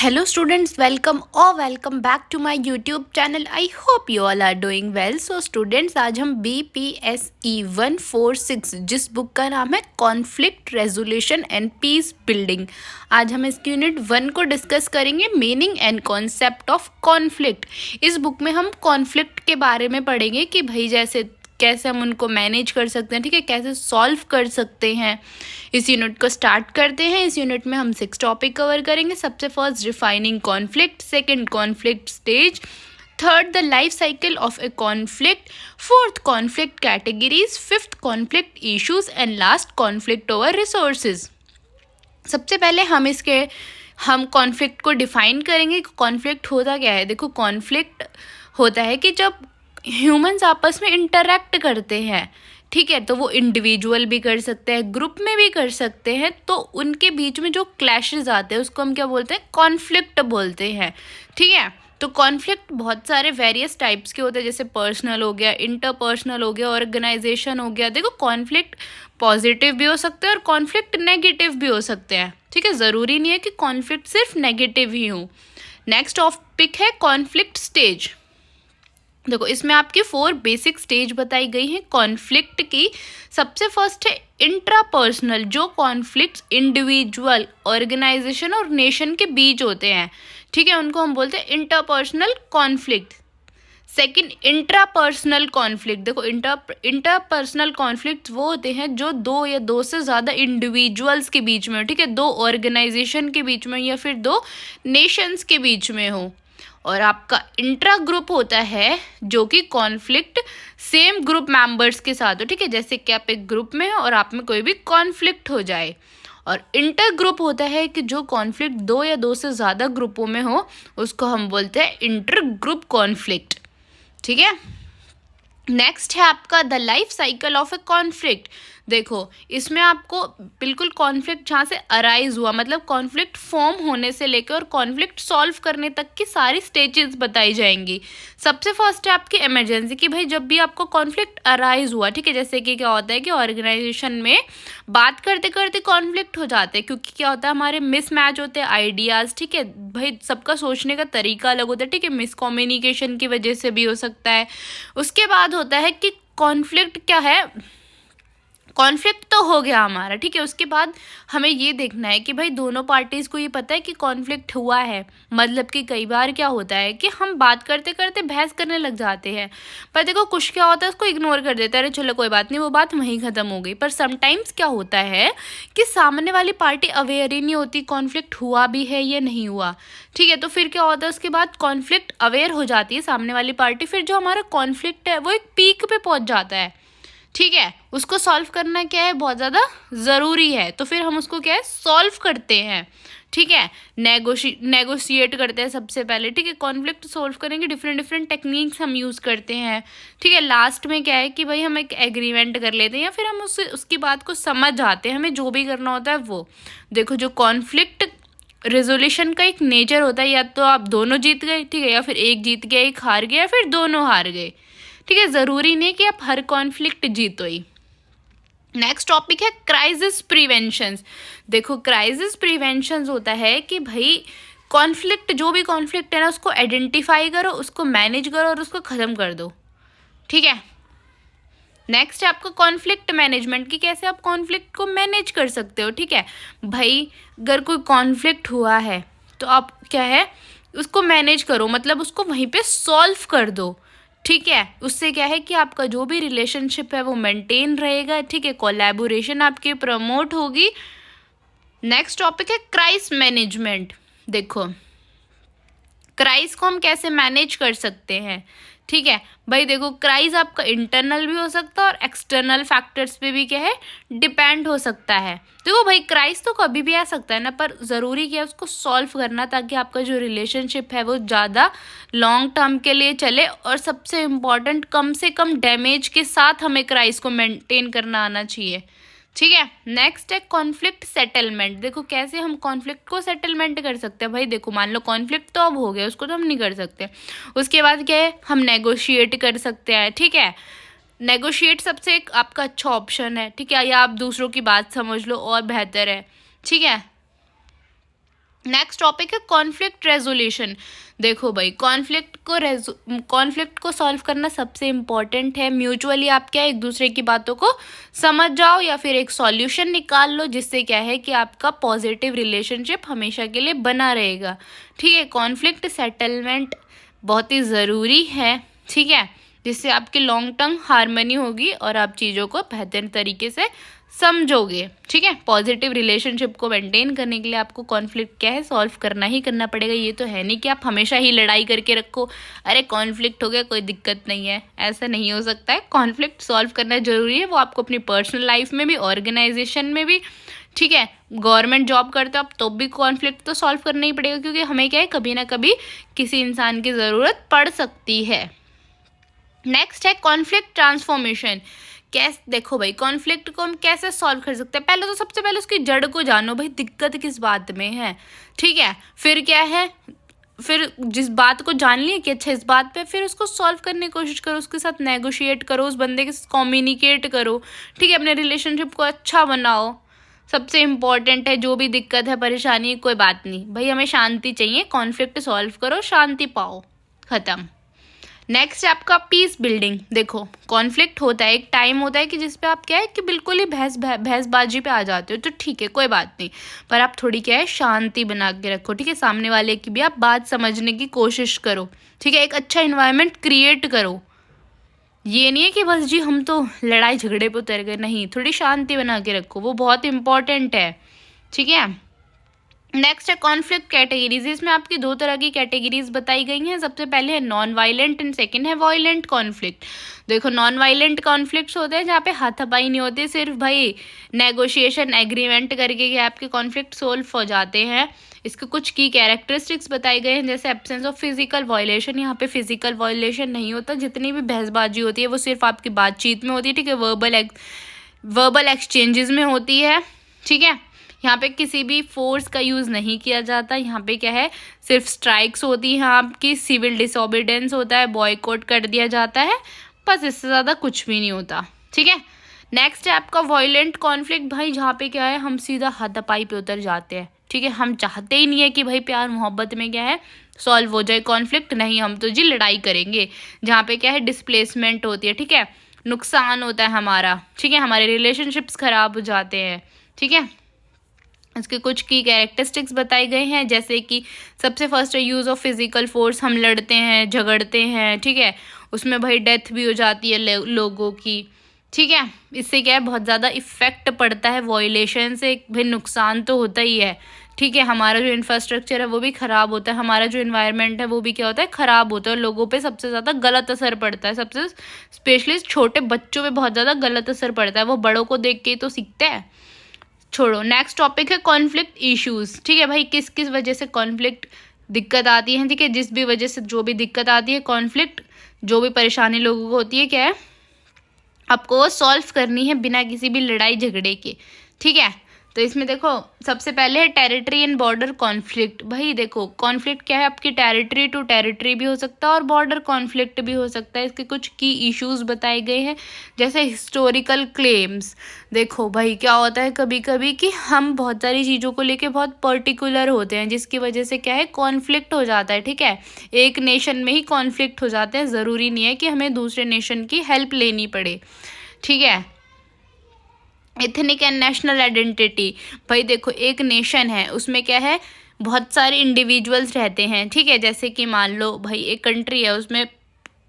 Hello students, welcome back to my YouTube channel. I hope you all are doing well. So students, आज हम BPSE 146 जिस book का नाम है conflict resolution and peace building, आज हम इसकी यूनिट 1 को डिस्कस करेंगे, meaning and concept of conflict. इस बुक में हम कॉन्फ्लिक्ट के बारे में पढ़ेंगे कि भाई जैसे कैसे हम उनको मैनेज कर सकते हैं, ठीक है, कैसे सॉल्व कर सकते हैं। इस यूनिट को स्टार्ट करते हैं। इस यूनिट में हम 6 टॉपिक कवर करेंगे। सबसे first defining conflict, second conflict stage, third the life cycle of A conflict, fourth conflict categories, fifth conflict issues and last conflict over resources. सबसे पहले हम कॉन्फ्लिक्ट को डिफाइन करेंगे। कॉन्फ्लिक्ट होता क्या है? देखो, कॉन्फ्लिक्ट होता है कि जब ह्यूमंस आपस में इंटरेक्ट करते हैं, ठीक है, तो वो इंडिविजुअल भी कर सकते हैं, ग्रुप में भी कर सकते हैं, तो उनके बीच में जो क्लैशेस आते हैं उसको हम क्या बोलते हैं? कॉन्फ्लिक्ट बोलते हैं, ठीक है। तो कॉन्फ्लिक्ट बहुत सारे वेरियस टाइप्स के होते हैं, जैसे पर्सनल हो गया, इंटरपर्सनल हो गया, ऑर्गेनाइजेशन हो गया। देखो, कॉन्फ्लिक्ट पॉजिटिव भी हो सकते हैं और कॉन्फ्लिक्ट नेगेटिव भी हो सकते हैं, ठीक है, ज़रूरी नहीं है कि कॉन्फ्लिक्ट सिर्फ नेगेटिव ही हो। नेक्स्ट टॉपिक है कॉन्फ्लिक्ट स्टेज। देखो, इसमें आपकी 4 बेसिक स्टेज बताई गई हैं कॉन्फ्लिक्ट की। सबसे फर्स्ट है इंट्रापर्सनल, जो कॉन्फ्लिक्ट्स इंडिविजुअल, ऑर्गेनाइजेशन और नेशन के बीच होते हैं, ठीक है, उनको हम बोलते हैं interpersonal conflict. Second, intrapersonal conflict. देखो, इंटरपर्सनल कॉन्फ्लिक्ट वो होते हैं जो 2 या 2 से ज़्यादा इंडिविजुअल्स के बीच में हो, ठीक है, 2 ऑर्गेनाइजेशन के बीच में या फिर 2 नेशंस के बीच में हो। और आपका इंट्रा ग्रुप होता है जो कि कॉन्फ्लिक्ट सेम ग्रुप मेंबर्स के साथ हो, ठीक है, जैसे कि आप एक ग्रुप में हो और आप में कोई भी कॉन्फ्लिक्ट हो जाए। और इंटर ग्रुप होता है कि जो कॉन्फ्लिक्ट 2 या 2 से ज़्यादा ग्रुपों में हो, उसको हम बोलते हैं इंटर ग्रुप कॉन्फ्लिक्ट, ठीक है। नेक्स्ट है आपका the life cycle of A conflict. देखो, इसमें आपको बिल्कुल कॉन्फ्लिक्ट जहाँ से अराइज हुआ, मतलब कॉन्फ्लिक्ट फॉर्म होने से लेकर और कॉन्फ्लिक्ट सॉल्व करने तक की सारी स्टेजेस बताई जाएंगी। सबसे फर्स्ट है आपकी इमरजेंसी, कि भाई जब भी आपको कॉन्फ्लिक्ट अराइज हुआ, ठीक है, जैसे कि क्या होता है कि ऑर्गेनाइजेशन में बात करते करते कॉन्फ्लिक्ट हो जाते हैं, क्योंकि क्या होता है, हमारे मिसमैच होते हैं आइडियाज़, ठीक है, भाई सबका सोचने का तरीका अलग होता है, ठीक है, मिसकम्युनिकेशन की वजह से भी हो सकता है। उसके बाद होता है कि कॉन्फ्लिक्ट क्या है, कॉन्फ्लिक्ट तो हो गया हमारा, ठीक है, उसके बाद हमें ये देखना है कि भाई दोनों पार्टीज़ को ये पता है कि कॉन्फ्लिक्ट हुआ है। मतलब कि कई बार क्या होता है कि हम बात करते करते बहस करने लग जाते हैं, पर देखो कुछ क्या होता है, उसको इग्नोर कर देते हैं, अरे चलो कोई बात नहीं, वो बात वहीं ख़त्म हो गई। पर समटाइम्स क्या होता है कि सामने वाली पार्टी अवेयर ही नहीं होती कॉन्फ्लिक्ट हुआ भी है या नहीं हुआ, ठीक है, तो फिर क्या होता है, उसके बाद कॉन्फ्लिक्ट अवेयर हो जाती है सामने वाली पार्टी, फिर जो हमारा कॉन्फ्लिक्ट है वो एक पीक पे पहुंच जाता है, ठीक है, उसको सॉल्व करना क्या है, बहुत ज़्यादा ज़रूरी है। तो फिर हम उसको क्या है, सॉल्व करते हैं, ठीक है, नेगोशिएट करते हैं सबसे पहले, ठीक है, कॉन्फ्लिक्ट सॉल्व करेंगे, डिफरेंट टेक्निक्स हम यूज़ करते हैं, ठीक है। लास्ट में क्या है कि भाई हम एक एग्रीमेंट कर लेते हैं या फिर हम उसकी बात को समझ जाते हैं, हमें जो भी करना होता है वो। देखो, जो कॉन्फ्लिक्ट रेजोल्यूशन का एक नेचर होता है, या तो आप दोनों जीत गए, ठीक है, या फिर एक जीत गया, एक हार गया, या फिर दोनों हार गए, ठीक है, ज़रूरी नहीं कि आप हर कॉन्फ्लिक्ट जीतो ही। नेक्स्ट टॉपिक है क्राइसिस प्रिवेंशंस। देखो, क्राइसिस प्रिवेंशंस होता है कि भाई कॉन्फ्लिक्ट, जो भी कॉन्फ्लिक्ट है ना, उसको आइडेंटिफाई करो, उसको मैनेज करो और उसको ख़त्म कर दो, ठीक है। नेक्स्ट है आपका कॉन्फ्लिक्ट मैनेजमेंट, कि कैसे आप कॉन्फ्लिक्ट को मैनेज कर सकते हो, ठीक है। भाई अगर कोई कॉन्फ्लिक्ट हुआ है तो आप क्या है, उसको मैनेज करो, मतलब उसको वहीं पे सॉल्व कर दो, ठीक है। उससे क्या है कि आपका जो भी रिलेशनशिप है वो मेंटेन रहेगा, ठीक है, कोलैबोरेशन आपकी प्रमोट होगी। नेक्स्ट टॉपिक है क्राइस मैनेजमेंट। देखो, क्राइस को हम कैसे मैनेज कर सकते हैं, ठीक है। भाई देखो, क्राइस आपका इंटरनल भी हो सकता है और एक्सटर्नल फैक्टर्स पे भी क्या है, डिपेंड हो सकता है। देखो भाई, क्राइस तो कभी भी आ सकता है ना, पर ज़रूरी क्या है, उसको सॉल्व करना, ताकि आपका जो रिलेशनशिप है वो ज़्यादा लॉन्ग टर्म के लिए चले, और सबसे इम्पॉर्टेंट, कम से कम डैमेज के साथ हमें क्राइस को मेंटेन करना आना चाहिए, ठीक है। नेक्स्ट है कॉन्फ्लिक्ट सेटलमेंट। देखो, कैसे हम कॉन्फ्लिक्ट को सेटलमेंट कर सकते हैं। भाई देखो, मान लो कॉन्फ्लिक्ट तो अब हो गया, उसको तो हम नहीं कर सकते, उसके बाद क्या है, हम नेगोशिएट कर सकते हैं, ठीक है। नेगोशिएट सबसे एक आपका अच्छा ऑप्शन है, ठीक है, या आप दूसरों की बात समझ लो और बेहतर है, ठीक है। नेक्स्ट टॉपिक है कॉन्फ्लिक्ट रेजोल्यूशन। देखो भाई, कॉन्फ्लिक्ट को सॉल्व करना सबसे इम्पॉर्टेंट है। म्यूचुअली आप क्या एक दूसरे की बातों को समझ जाओ या फिर एक सॉल्यूशन निकाल लो, जिससे क्या है कि आपका पॉजिटिव रिलेशनशिप हमेशा के लिए बना रहेगा। ठीक है, कॉन्फ्लिक्ट सेटलमेंट बहुत ही ज़रूरी है। ठीक है, जिससे आपकी लॉन्ग टर्म हार्मनी होगी और आप चीज़ों को बेहतर तरीके से समझोगे। ठीक है, पॉजिटिव रिलेशनशिप को मेंटेन करने के लिए आपको कॉन्फ्लिक्ट क्या है, सॉल्व करना ही करना पड़ेगा। ये तो है नहीं कि आप हमेशा ही लड़ाई करके रखो, अरे कॉन्फ्लिक्ट हो गया कोई दिक्कत नहीं है, ऐसा नहीं हो सकता है। कॉन्फ्लिक्ट सॉल्व करना जरूरी है, वो आपको अपनी पर्सनल लाइफ में भी, ऑर्गेनाइजेशन में भी। ठीक है, गवर्नमेंट जॉब करते हो आप तो भी कॉन्फ्लिक्ट तो सॉल्व करना ही पड़ेगा, क्योंकि हमें क्या है कभी ना कभी किसी इंसान की ज़रूरत पड़ सकती है। नेक्स्ट है कॉन्फ्लिक्ट ट्रांसफॉर्मेशन। कैसे, देखो भाई, कॉन्फ्लिक्ट को हम कैसे सॉल्व कर सकते हैं। पहले तो सबसे पहले उसकी जड़ को जानो, भाई दिक्कत किस बात में है। ठीक है, फिर क्या है, फिर जिस बात को जान लिया कि अच्छा इस बात पे, फिर उसको सॉल्व करने की कोशिश करो, उसके साथ नेगोशिएट करो, उस बंदे के साथ कम्युनिकेट करो। ठीक है, अपने रिलेशनशिप को अच्छा बनाओ। सबसे इम्पॉर्टेंट है, जो भी दिक्कत है परेशानी कोई बात नहीं भाई, हमें शांति चाहिए, कॉन्फ्लिक्ट सॉल्व करो, शांति पाओ, ख़त्म। नेक्स्ट है आपका पीस बिल्डिंग। देखो, कॉन्फ्लिक्ट होता है, एक टाइम होता है कि जिस पे आप क्या है कि बिल्कुल ही बहसबाजी पे आ जाते हो, तो ठीक है कोई बात नहीं, पर आप थोड़ी क्या है शांति बना के रखो। ठीक है, सामने वाले की भी आप बात समझने की कोशिश करो। ठीक है, एक अच्छा इन्वायरमेंट क्रिएट करो। ये नहीं है कि बस जी हम तो लड़ाई झगड़े पे उतर गए, नहीं, थोड़ी शांति बना के रखो, वो बहुत इंपॉर्टेंट है। ठीक है, नेक्स्ट है कॉन्फ्लिक्ट कैटेगरीज। इसमें आपकी दो तरह की कैटेगरीज बताई गई हैं। सबसे पहले है नॉन वायलेंट एंड सेकंड है वायलेंट कॉन्फ्लिक्ट। देखो, नॉन वायलेंट कॉन्फ्लिक्ट्स होते हैं जहाँ पे हाथापाई नहीं होती, सिर्फ भाई नेगोशिएशन एग्रीमेंट करके कि आपके कॉन्फ्लिक्ट सोल्व हो जाते हैं। इसके कुछ की कैरेक्टरिस्टिक्स बताए गए हैं, जैसे एब्सेंस ऑफ फिजिकल वायलेशन। यहाँ पे फिजिकल वायलेशन नहीं होता, जितनी भी बहसबाजी होती है वो सिर्फ आपकी बातचीत में होती है। ठीक है, वर्बल एक्सचेंजेस में होती है। ठीक है, यहाँ पे किसी भी फोर्स का यूज़ नहीं किया जाता। यहाँ पे क्या है, सिर्फ स्ट्राइक्स होती हैं आपकी, सिविल डिसोबीडेंस होता है, बॉयकॉट कर दिया जाता है, बस इससे ज़्यादा कुछ भी नहीं होता। ठीक है, नेक्स्ट है आपका वायलेंट कॉन्फ्लिक्ट। भाई जहाँ पे क्या है, हम सीधा हाथापाई पे उतर जाते हैं। ठीक है, हम चाहते ही नहीं है कि भाई प्यार मोहब्बत में क्या है सॉल्व हो जाए कॉन्फ्लिक्ट, नहीं, हम तो जी लड़ाई करेंगे। जहाँ पे क्या है डिस्प्लेसमेंट होती है। ठीक है, नुकसान होता है हमारा। ठीक है, हमारे रिलेशनशिप्स खराब हो जाते हैं। ठीक है, इसके कुछ की कैरेक्टरिस्टिक्स बताए गए हैं, जैसे कि सबसे फर्स्ट है यूज़ ऑफ फिजिकल फोर्स। हम लड़ते हैं, झगड़ते हैं, ठीक है, उसमें भाई डेथ भी हो जाती है लोगों की। ठीक है, इससे क्या है बहुत ज़्यादा इफेक्ट पड़ता है, वॉयलेशन से भाई नुकसान तो होता ही है। ठीक है, हमारा जो इंफ्रास्ट्रक्चर है वो भी ख़राब होता है, हमारा जो इन्वायरमेंट है वो भी क्या होता है ख़राब होता है, और लोगों पे सबसे ज़्यादा गलत असर पड़ता है। सबसे स्पेशली छोटे बच्चों पे बहुत ज़्यादा गलत असर पड़ता है, वो बड़ों को देख के ही तो सीखते हैं। छोड़ो, नेक्स्ट टॉपिक है कॉन्फ्लिक्ट इश्यूज। ठीक है भाई, किस किस वजह से कॉन्फ्लिक्ट दिक्कत आती है। ठीक है, जिस भी वजह से जो भी दिक्कत आती है, कॉन्फ्लिक्ट जो भी परेशानी लोगों को होती है, क्या है आपको वो सॉल्व करनी है बिना किसी भी लड़ाई झगड़े के। ठीक है, तो इसमें देखो सबसे पहले है टेरिटरी एंड बॉर्डर कॉन्फ्लिक्ट। भाई देखो, कॉन्फ्लिक्ट क्या है, आपकी टेरिटरी टू टेरिटरी भी हो सकता है और बॉर्डर कॉन्फ्लिक्ट भी हो सकता है। इसके कुछ की इश्यूज बताए गए हैं, जैसे हिस्टोरिकल क्लेम्स। देखो भाई, क्या होता है कभी कभी कि हम बहुत सारी चीज़ों को लेके बहुत पर्टिकुलर होते हैं, जिसकी वजह से क्या है कॉन्फ्लिक्ट हो जाता है। ठीक है, एक नेशन में ही कॉन्फ्लिक्ट हो जाते हैं, ज़रूरी नहीं है कि हमें दूसरे नेशन की हेल्प लेनी पड़े। ठीक है, एथनिक एंड नेशनल आइडेंटिटी। भाई देखो, एक नेशन है, उसमें क्या है बहुत सारे इंडिविजुअल्स रहते हैं। ठीक है, जैसे कि मान लो भाई एक कंट्री है, उसमें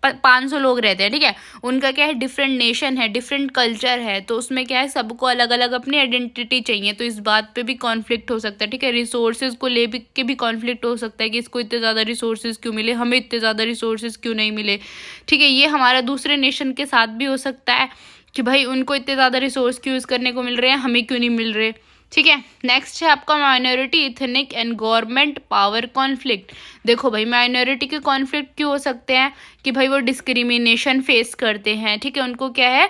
500 लोग रहते हैं। ठीक है, उनका क्या है डिफरेंट नेशन है, डिफरेंट कल्चर है, तो उसमें क्या है सबको अलग अलग अपनी आइडेंटिटी चाहिए, तो इस बात पे भी कॉन्फ्लिक्ट हो सकता है। ठीक है, रिसोर्सेज को ले के भी कॉन्फ्लिक्ट हो सकता है कि इसको इतने ज़्यादा रिसोर्सेज क्यों मिले, हमें इतने ज़्यादा रिसोर्सेज क्यों नहीं मिले। ठीक है, ये हमारा दूसरे नेशन के साथ भी हो सकता है कि भाई उनको इतने ज़्यादा रिसोर्स क्यों यूज़ करने को मिल रहे हैं, हमें क्यों नहीं मिल रहे। ठीक है, नेक्स्ट है आपका minority ethnic and government power conflict. देखो भाई, माइनॉरिटी के कॉन्फ्लिक्ट क्यों हो सकते हैं कि भाई वो डिस्क्रिमिनेशन फेस करते हैं। ठीक है, उनको क्या है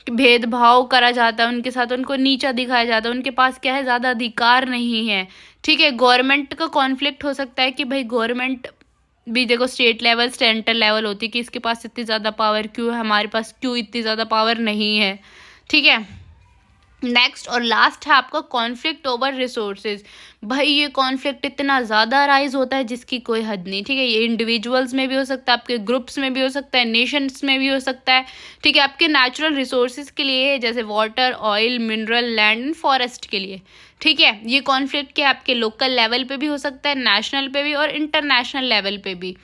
कि भेदभाव करा जाता है उनके साथ, उनको नीचा दिखाया जाता है, उनके पास क्या है ज़्यादा अधिकार नहीं है। ठीक है, गवर्नमेंट का कॉन्फ्लिक्ट हो सकता है कि भाई गवर्नमेंट भी देखो स्टेट लेवल सेंट्रल लेवल होती है कि इसके पास इतनी ज़्यादा पावर क्यों है, हमारे पास क्यों इतनी ज़्यादा पावर नहीं है। ठीक है, नेक्स्ट और लास्ट है आपका कॉन्फ्लिक्ट ओवर रिसोर्सेज। भाई ये कॉन्फ्लिक्ट इतना ज़्यादा राइज होता है जिसकी कोई हद नहीं, ठीक है। ये इंडिविजुअल्स में भी हो सकता है, आपके ग्रुप्स में भी हो सकता है, नेशंस में भी हो सकता है, ठीक है। आपके नेचुरल रिसोर्सेज के लिए जैसे water, oil, mineral, land and forest के लिए, ठीक है। ये कॉन्फ्लिक्ट के आपके लोकल लेवल पे भी हो सकता है, नेशनल पे भी और इंटरनेशनल लेवल पे भी।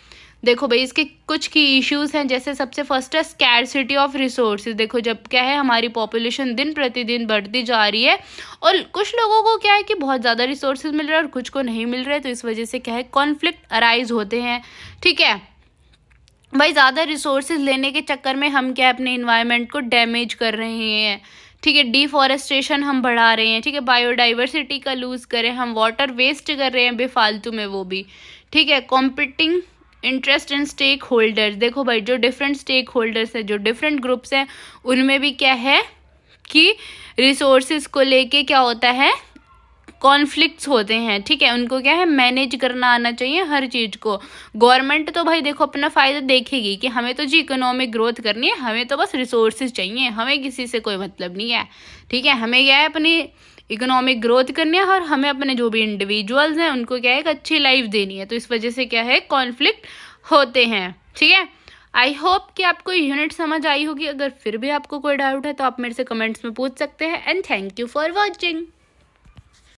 देखो भाई इसके कुछ की इश्यूज हैं, जैसे सबसे फर्स्ट है स्कैरसिटी ऑफ रिसोर्सेज। देखो जब क्या है हमारी पॉपुलेशन दिन प्रतिदिन बढ़ती जा रही है और कुछ लोगों को क्या है कि बहुत ज़्यादा रिसोर्सेज मिल रहे हैं और कुछ को नहीं मिल रहे, तो इस वजह से क्या है कॉन्फ्लिक्ट अराइज होते हैं, ठीक है। भाई ज़्यादा रिसोर्सेज लेने के चक्कर में हम क्या अपने इन्वायरमेंट को डैमेज कर रहे हैं, ठीक है। डिफॉरेस्टेशन हम बढ़ा रहे हैं, ठीक है। बायोडाइवर्सिटी का लूज़ करें हम, वाटर वेस्ट कर रहे हैं बेफालतू में वो भी, ठीक है। Competing interest in stakeholders. देखो भाई जो डिफरेंट स्टेक होल्डर्स हैं, जो डिफरेंट ग्रुप्स हैं, उनमें भी क्या है कि रिसोर्सेज को लेके क्या होता है कॉन्फ्लिक्ट्स होते हैं, ठीक है। उनको क्या है मैनेज करना आना चाहिए हर चीज़ को। गवर्नमेंट तो भाई देखो अपना फ़ायदा देखेगी कि हमें तो जी इकोनॉमिक ग्रोथ करनी है, हमें तो बस रिसोर्सेज चाहिए, हमें किसी से कोई मतलब नहीं है, ठीक है। हमें क्या है अपनी इकोनॉमिक ग्रोथ करनी है और हमें अपने जो भी इंडिविजुअल्स हैं उनको क्या है एक अच्छी लाइफ देनी है, तो इस वजह से क्या है कॉन्फ्लिक्ट होते हैं, ठीक है। आई होप कि आपको यूनिट समझ आई होगी। अगर फिर भी आपको कोई डाउट है तो आप मेरे से कमेंट्स में पूछ सकते हैं। And thank you for watching.